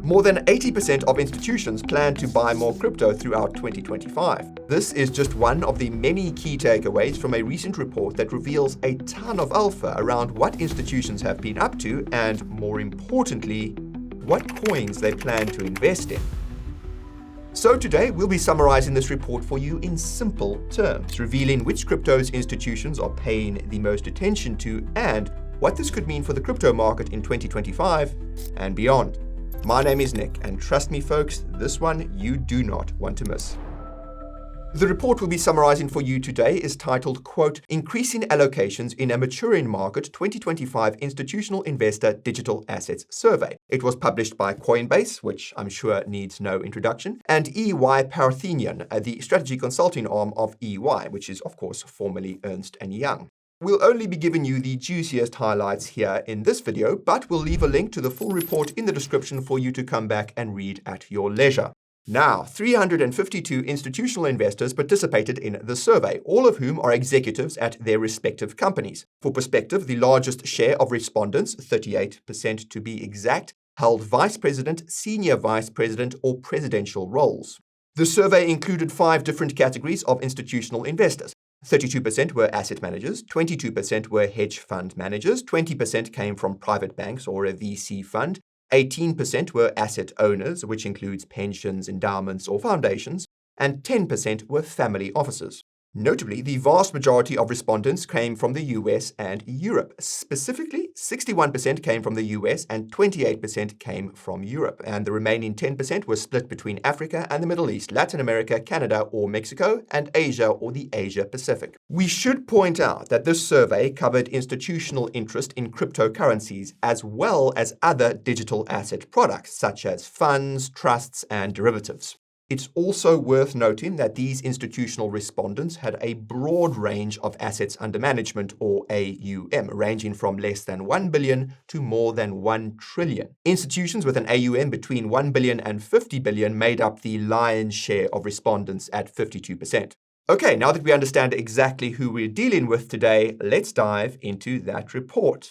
More than 80% of institutions plan to buy more crypto throughout 2025. This is just one of the many key takeaways from a recent report that reveals a ton of alpha around what institutions have been up to and, more importantly, what coins they plan to invest in. So today, we'll be summarizing this report for you in simple terms, revealing which cryptos institutions are paying the most attention to and what this could mean for the crypto market in 2025 and beyond. My name is Nick, and trust me folks, this one you do not want to miss. The report we'll be summarizing for you today is titled, quote, Increasing Allocations in a Maturing Market 2025 Institutional Investor Digital Assets Survey. It was published by Coinbase, which I'm sure needs no introduction, and EY-Parthenon, the strategy consulting arm of EY, which is of course formerly Earnst Young. We'll only be giving you the juiciest highlights here in this video, but we'll leave a link to the full report in the description for you to come back and read at your leisure. Now, 352 institutional investors participated in the survey, all of whom are executives at their respective companies. For perspective, the largest share of respondents, 38% to be exact, held vice president, senior vice president, or presidential roles. The survey included 5 different categories of institutional investors. 32% were asset managers, 22% were hedge fund managers, 20% came from private banks or a VC fund, 18% were asset owners, which includes pensions, endowments, or foundations, and 10% were family offices. Notably, the vast majority of respondents came from the US and Europe. Specifically, 61% came from the US and 28% came from Europe, and the remaining 10% were split between Africa and the Middle East, Latin America, Canada or Mexico, and Asia or the Asia Pacific. We should point out that this survey covered institutional interest in cryptocurrencies as well as other digital asset products such as funds, trusts, and derivatives. It's also worth noting that these institutional respondents had a broad range of assets under management, or AUM, ranging from less than 1 billion to more than 1 trillion. Institutions with an AUM between 1 billion and 50 billion made up the lion's share of respondents at 52%. Okay, now that we understand exactly who we're dealing with today, let's dive into that report.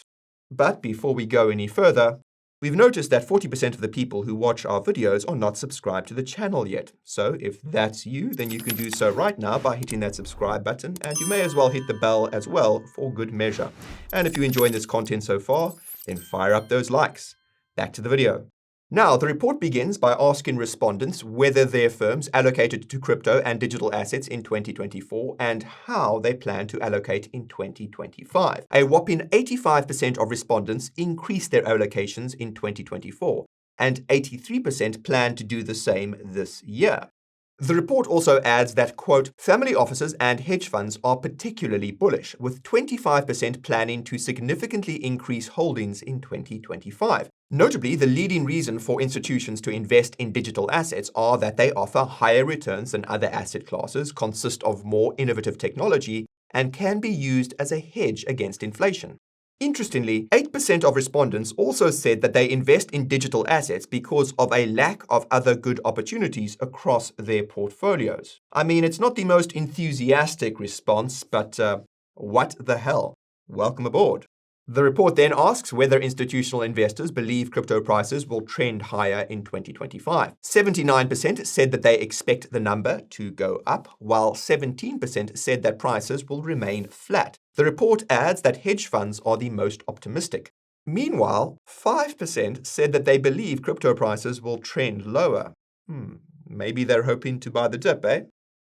But before we go any further, we've noticed that 40% of the people who watch our videos are not subscribed to the channel yet. So if that's you, then you can do so right now by hitting that subscribe button, and you may as well hit the bell as well for good measure. And if you're enjoying this content so far, then fire up those likes. Back to the video. Now, the report begins by asking respondents whether their firms allocated to crypto and digital assets in 2024 and how they plan to allocate in 2025. A whopping 85% of respondents increased their allocations in 2024, and 83% plan to do the same this year. The report also adds that, quote, family offices and hedge funds are particularly bullish, with 25% planning to significantly increase holdings in 2025. Notably, the leading reason for institutions to invest in digital assets are that they offer higher returns than other asset classes, consist of more innovative technology, and can be used as a hedge against inflation. Interestingly, 8% of respondents also said that they invest in digital assets because of a lack of other good opportunities across their portfolios. I mean, it's not the most enthusiastic response, but what the hell? Welcome aboard. The report then asks whether institutional investors believe crypto prices will trend higher in 2025. 79% said that they expect the number to go up, while 17% said that prices will remain flat. The report adds that hedge funds are the most optimistic. Meanwhile, 5% said that they believe crypto prices will trend lower. Maybe they're hoping to buy the dip, eh?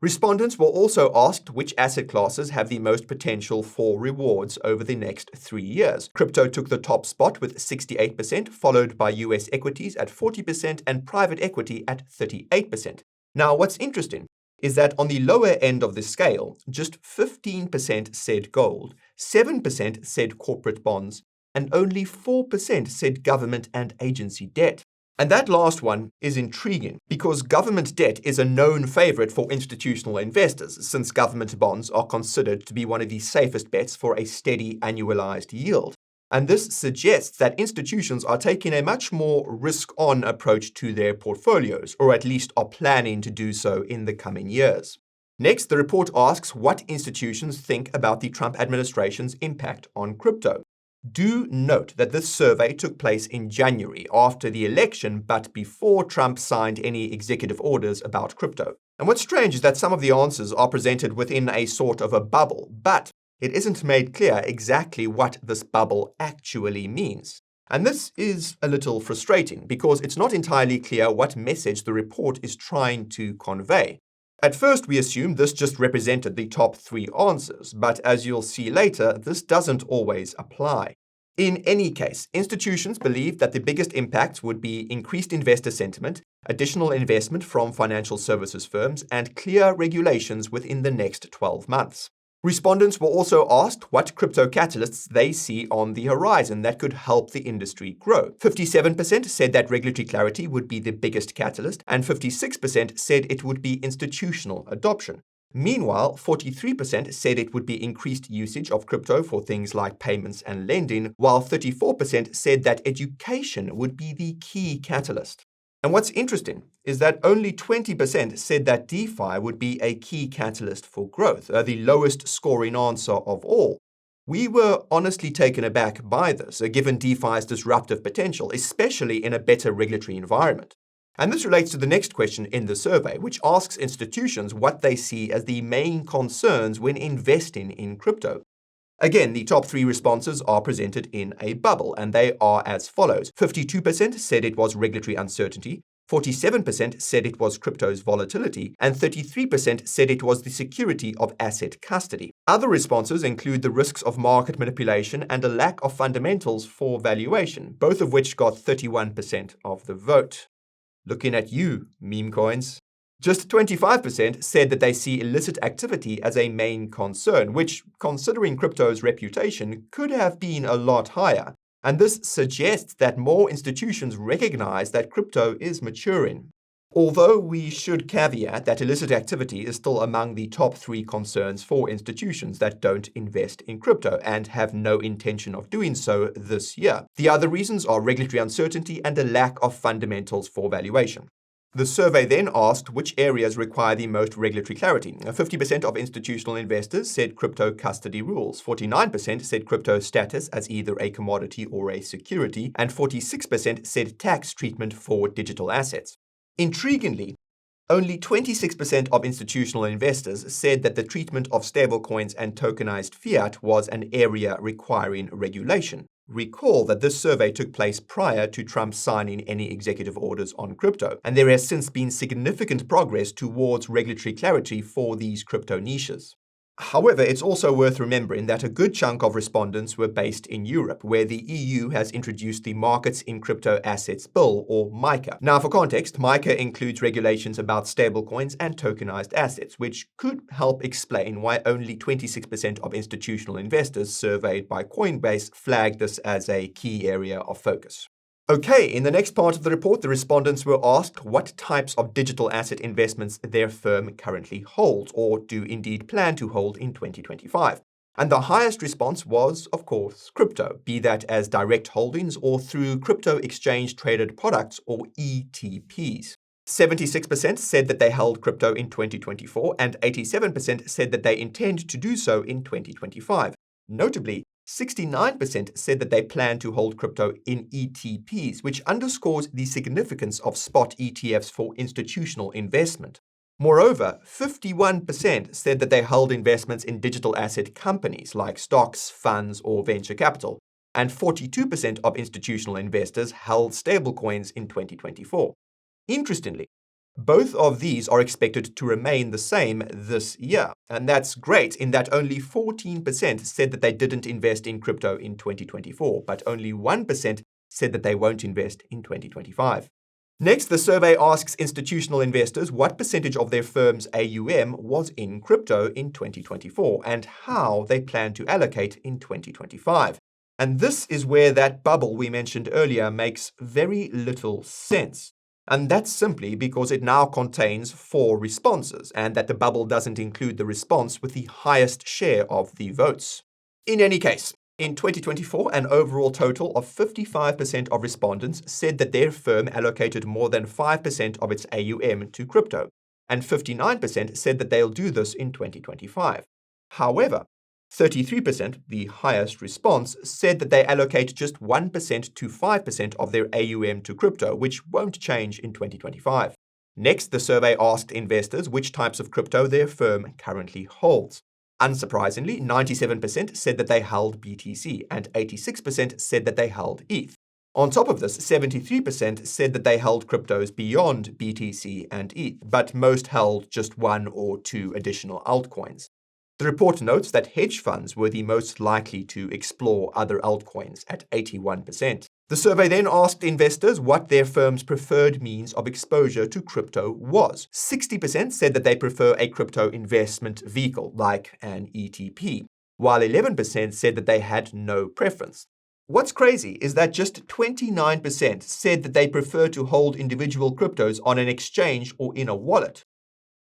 Respondents were also asked which asset classes have the most potential for rewards over the next 3 years. Crypto took the top spot with 68%, followed by US equities at 40% and private equity at 38%. Now, what's interesting is that on the lower end of the scale, just 15% said gold, 7% said corporate bonds, and only 4% said government and agency debt. And that last one is intriguing because government debt is a known favorite for institutional investors, since government bonds are considered to be one of the safest bets for a steady annualized yield. And this suggests that institutions are taking a much more risk-on approach to their portfolios, or at least are planning to do so in the coming years. Next, the report asks what institutions think about the Trump administration's impact on crypto. Do note that this survey took place in January after the election, but before Trump signed any executive orders about crypto. And what's strange is that some of the answers are presented within a sort of a bubble, but it isn't made clear exactly what this bubble actually means. And this is a little frustrating because it's not entirely clear what message the report is trying to convey. At first, we assumed this just represented the top 3 answers, but as you'll see later, this doesn't always apply. In any case, institutions believe that the biggest impacts would be increased investor sentiment, additional investment from financial services firms, and clear regulations within the next 12 months. Respondents were also asked what crypto catalysts they see on the horizon that could help the industry grow. 57% said that regulatory clarity would be the biggest catalyst, and 56% said it would be institutional adoption. Meanwhile, 43% said it would be increased usage of crypto for things like payments and lending, while 34% said that education would be the key catalyst. And what's interesting is that only 20% said that DeFi would be a key catalyst for growth, the lowest scoring answer of all. We were honestly taken aback by this, given DeFi's disruptive potential, especially in a better regulatory environment. And this relates to the next question in the survey, which asks institutions what they see as the main concerns when investing in crypto. Again, the top 3 responses are presented in a bubble, and they are as follows. 52% said it was regulatory uncertainty, 47% said it was crypto's volatility, and 33% said it was the security of asset custody. Other responses include the risks of market manipulation and a lack of fundamentals for valuation, both of which got 31% of the vote. Looking at you, meme coins. Just 25% said that they see illicit activity as a main concern, which, considering crypto's reputation, could have been a lot higher. And this suggests that more institutions recognize that crypto is maturing. Although we should caveat that illicit activity is still among the top 3 concerns for institutions that don't invest in crypto and have no intention of doing so this year. The other reasons are regulatory uncertainty and a lack of fundamentals for valuation. The survey then asked which areas require the most regulatory clarity. 50% of institutional investors said crypto custody rules, 49% said crypto status as either a commodity or a security, and 46% said tax treatment for digital assets. Intriguingly, only 26% of institutional investors said that the treatment of stablecoins and tokenized fiat was an area requiring regulation. Recall that this survey took place prior to Trump signing any executive orders on crypto, and there has since been significant progress towards regulatory clarity for these crypto niches. However, it's also worth remembering that a good chunk of respondents were based in Europe, where the EU has introduced the Markets in Crypto Assets Bill, or MiCA. Now, for context, MiCA includes regulations about stablecoins and tokenized assets, which could help explain why only 26% of institutional investors surveyed by Coinbase flagged this as a key area of focus. Okay, in the next part of the report, the respondents were asked what types of digital asset investments their firm currently holds, or do indeed plan to hold in 2025. And the highest response was, of course, crypto, be that as direct holdings or through crypto exchange traded products, or ETPs. 76% said that they held crypto in 2024, and 87% said that they intend to do so in 2025. Notably, 69% said that they plan to hold crypto in ETPs, which underscores the significance of spot ETFs for institutional investment. Moreover, 51% said that they held investments in digital asset companies like stocks, funds, or venture capital, and 42% of institutional investors held stablecoins in 2024. Interestingly, both of these are expected to remain the same this year, and that's great in that only 14% said that they didn't invest in crypto in 2024, but only 1% said that they won't invest in 2025. Next, the survey asks institutional investors what percentage of their firm's AUM was in crypto in 2024 and how they plan to allocate in 2025. And this is where that bubble we mentioned earlier makes very little sense. And that's simply because it now contains 4 responses, and that the bubble doesn't include the response with the highest share of the votes. In any case, in 2024, an overall total of 55% of respondents said that their firm allocated more than 5% of its AUM to crypto, and 59% said that they'll do this in 2025. However, 33%, the highest response, said that they allocate just 1% to 5% of their AUM to crypto, which won't change in 2025. Next, the survey asked investors which types of crypto their firm currently holds. Unsurprisingly, 97% said that they held BTC, and 86% said that they held ETH. On top of this, 73% said that they held cryptos beyond BTC and ETH, but most held just one or two additional altcoins. The report notes that hedge funds were the most likely to explore other altcoins at 81%. The survey then asked investors what their firm's preferred means of exposure to crypto was. 60% said that they prefer a crypto investment vehicle, like an ETP, while 11% said that they had no preference. What's crazy is that just 29% said that they prefer to hold individual cryptos on an exchange or in a wallet.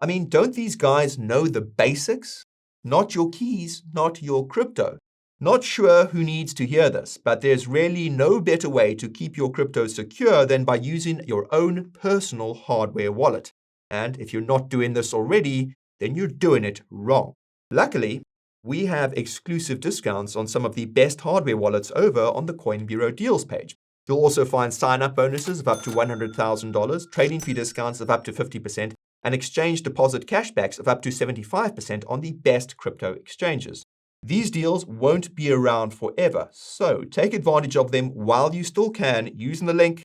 I mean, don't these guys know the basics? Not your keys, not your crypto. Not sure who needs to hear this, but there's really no better way to keep your crypto secure than by using your own personal hardware wallet. And if you're not doing this already, then you're doing it wrong. Luckily, we have exclusive discounts on some of the best hardware wallets over on the Coin Bureau deals page. You'll also find sign-up bonuses of up to $100,000, trading fee discounts of up to 50%, and exchange deposit cashbacks of up to 75% on the best crypto exchanges. These deals won't be around forever, so take advantage of them while you still can using the link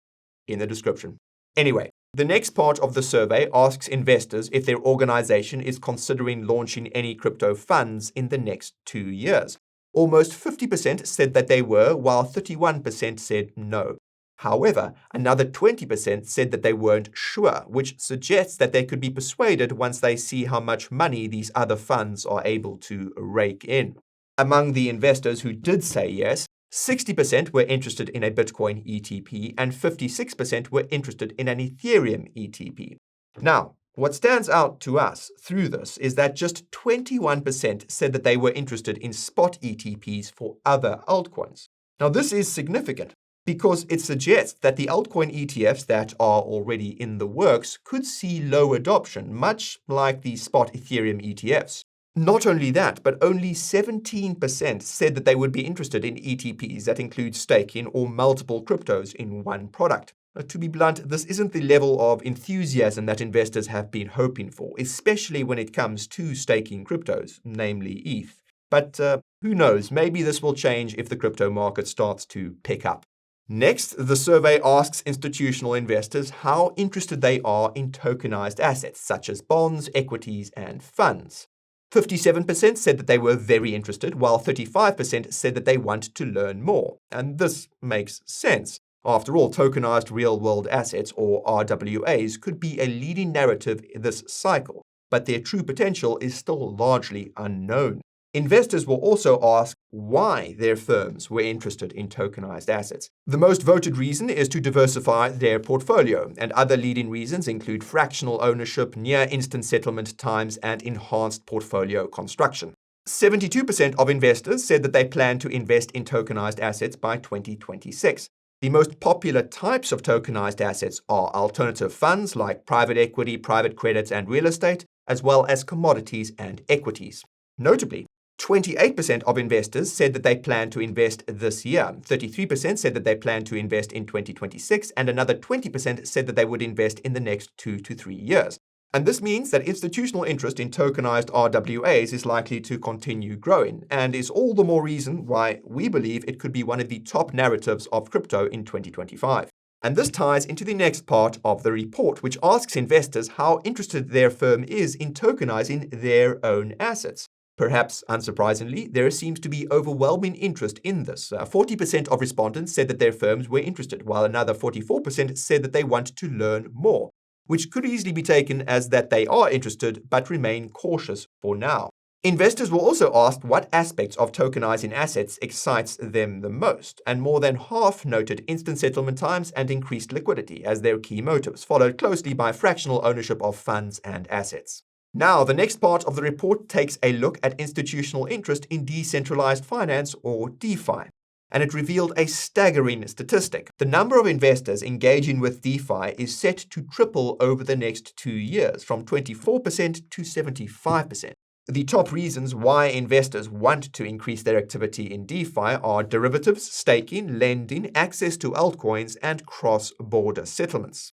in the description. Anyway, the next part of the survey asks investors if their organization is considering launching any crypto funds in the next 2 years. Almost 50% said that they were, while 31% said no. However, another 20% said that they weren't sure, which suggests that they could be persuaded once they see how much money these other funds are able to rake in. Among the investors who did say yes, 60% were interested in a Bitcoin ETP and 56% were interested in an Ethereum ETP. Now, what stands out to us through this is that just 21% said that they were interested in spot ETPs for other altcoins. Now, this is significant because it suggests that the altcoin ETFs that are already in the works could see low adoption, much like the spot Ethereum ETFs. Not only that, but only 17% said that they would be interested in ETPs that include staking or multiple cryptos in one product. To be blunt, this isn't the level of enthusiasm that investors have been hoping for, especially when it comes to staking cryptos, namely ETH. But who knows, maybe this will change if the crypto market starts to pick up. Next, the survey asks institutional investors how interested they are in tokenized assets, such as bonds, equities, and funds. 57% said that they were very interested, while 35% said that they want to learn more. And this makes sense. After all, tokenized real-world assets, or RWAs, could be a leading narrative this cycle, but their true potential is still largely unknown. Investors will also ask why their firms were interested in tokenized assets. The most voted reason is to diversify their portfolio, and other leading reasons include fractional ownership, near-instant settlement times, and enhanced portfolio construction. 72% of investors said that they plan to invest in tokenized assets by 2026. The most popular types of tokenized assets are alternative funds like private equity, private credit, and real estate, as well as commodities and equities. Notably, 28% of investors said that they plan to invest this year, 33% said that they plan to invest in 2026, and another 20% said that they would invest in the next 2 to 3 years. And this means that institutional interest in tokenized RWAs is likely to continue growing, and is all the more reason why we believe it could be one of the top narratives of crypto in 2025. And this ties into the next part of the report, which asks investors how interested their firm is in tokenizing their own assets. Perhaps unsurprisingly, there seems to be overwhelming interest in this. 40% of respondents said that their firms were interested, while another 44% said that they want to learn more, which could easily be taken as that they are interested but remain cautious for now. Investors were also asked what aspects of tokenizing assets excites them the most, and more than half noted instant settlement times and increased liquidity as their key motives, followed closely by fractional ownership of funds and assets. Now, the next part of the report takes a look at institutional interest in decentralized finance, or DeFi. And it revealed a staggering statistic. The number of investors engaging with DeFi is set to triple over the next 2 years, from 24% to 75%. The top reasons why investors want to increase their activity in DeFi are derivatives, staking, lending, access to altcoins, and cross-border settlements.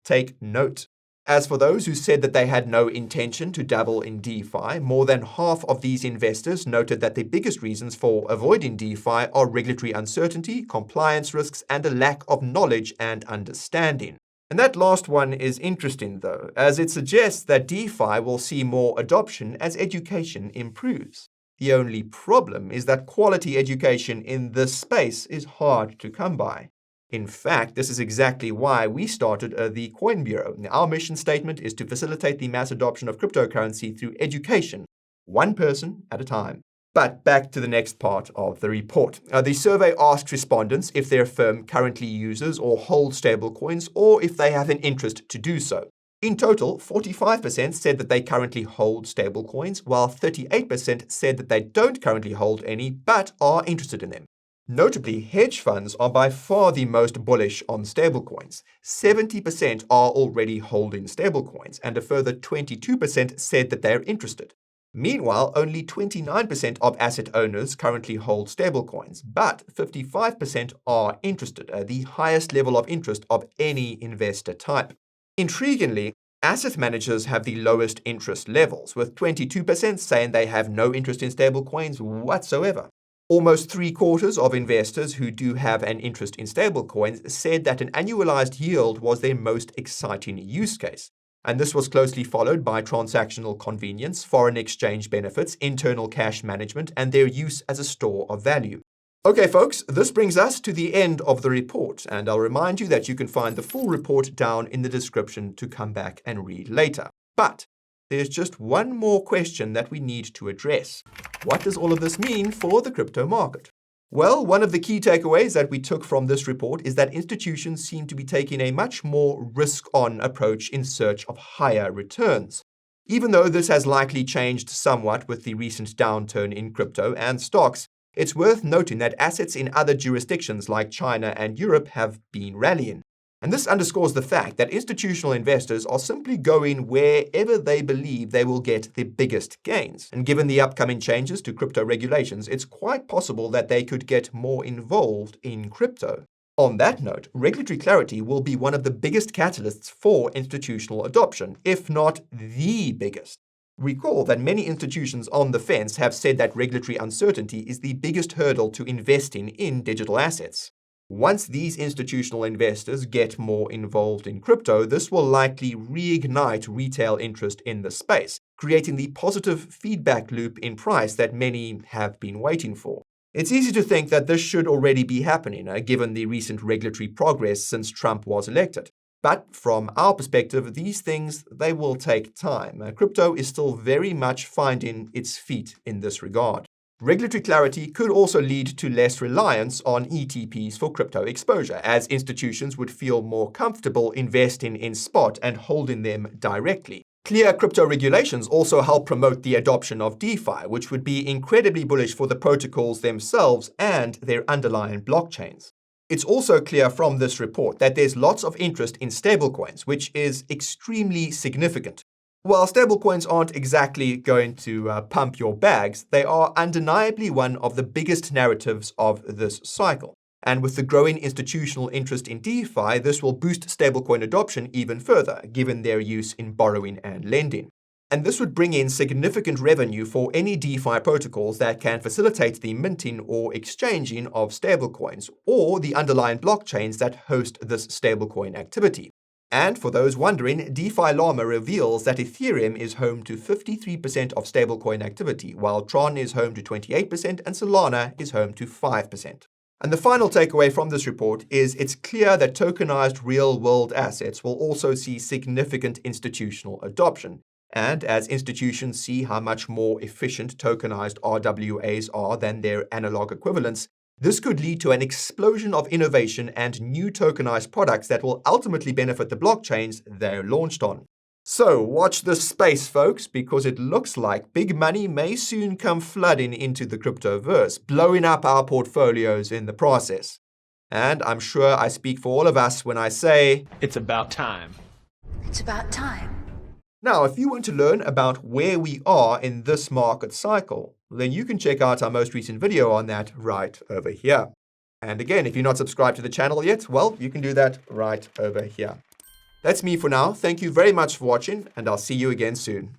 Take note. As for those who said that they had no intention to dabble in DeFi, more than half of these investors noted that the biggest reasons for avoiding DeFi are regulatory uncertainty, compliance risks, and a lack of knowledge and understanding. And that last one is interesting though, as it suggests that DeFi will see more adoption as education improves. The only problem is that quality education in this space is hard to come by. In fact, this is exactly why we started the Coin Bureau. Our mission statement is to facilitate the mass adoption of cryptocurrency through education, one person at a time. But back to the next part of the report. The survey asks respondents if their firm currently uses or holds stablecoins or if they have an interest to do so. In total, 45% said that they currently hold stablecoins, while 38% said that they don't currently hold any but are interested in them. Notably, hedge funds are by far the most bullish on stablecoins. 70% are already holding stablecoins, and a further 22% said that they're interested. Meanwhile, only 29% of asset owners currently hold stablecoins, but 55% are interested, the highest level of interest of any investor type. Intriguingly, asset managers have the lowest interest levels, with 22% saying they have no interest in stablecoins whatsoever. Almost 3/4 of investors who do have an interest in stablecoins said that an annualized yield was their most exciting use case. And this was closely followed by transactional convenience, foreign exchange benefits, internal cash management, and their use as a store of value. Okay, folks, this brings us to the end of the report, and I'll remind you that you can find the full report down in the description to come back and read later. But there's just one more question that we need to address. What does all of this mean for the crypto market? Well, one of the key takeaways that we took from this report is that institutions seem to be taking a much more risk-on approach in search of higher returns. Even though this has likely changed somewhat with the recent downturn in crypto and stocks, it's worth noting that assets in other jurisdictions like China and Europe have been rallying. And this underscores the fact that institutional investors are simply going wherever they believe they will get the biggest gains. And given the upcoming changes to crypto regulations, it's quite possible that they could get more involved in crypto. On that note, regulatory clarity will be one of the biggest catalysts for institutional adoption, if not the biggest. Recall that many institutions on the fence have said that regulatory uncertainty is the biggest hurdle to investing in digital assets. Once these institutional investors get more involved in crypto, this will likely reignite retail interest in the space, creating the positive feedback loop in price that many have been waiting for. It's easy to think that this should already be happening, given the recent regulatory progress since Trump was elected. But from our perspective, these things, they will take time. Crypto is still very much finding its feet in this regard. Regulatory clarity could also lead to less reliance on ETPs for crypto exposure, as institutions would feel more comfortable investing in spot and holding them directly. Clear crypto regulations also help promote the adoption of DeFi, which would be incredibly bullish for the protocols themselves and their underlying blockchains. It's also clear from this report that there's lots of interest in stablecoins, which is extremely significant. While stablecoins aren't exactly going to pump your bags, they are undeniably one of the biggest narratives of this cycle. And with the growing institutional interest in DeFi, this will boost stablecoin adoption even further, given their use in borrowing and lending. And this would bring in significant revenue for any DeFi protocols that can facilitate the minting or exchanging of stablecoins, or the underlying blockchains that host this stablecoin activity. And for those wondering, DeFi Llama reveals that Ethereum is home to 53% of stablecoin activity, while Tron is home to 28% and Solana is home to 5%. And the final takeaway from this report is it's clear that tokenized real-world assets will also see significant institutional adoption. And as institutions see how much more efficient tokenized RWAs are than their analog equivalents, this could lead to an explosion of innovation and new tokenized products that will ultimately benefit the blockchains they're launched on. So watch this space, folks, because it looks like big money may soon come flooding into the cryptoverse, blowing up our portfolios in the process. And I'm sure I speak for all of us when I say, it's about time. It's about time. Now, if you want to learn about where we are in this market cycle, then you can check out our most recent video on that right over here. And again, if you're not subscribed to the channel yet, well, you can do that right over here. That's me for now. Thank you very much for watching, and I'll see you again soon.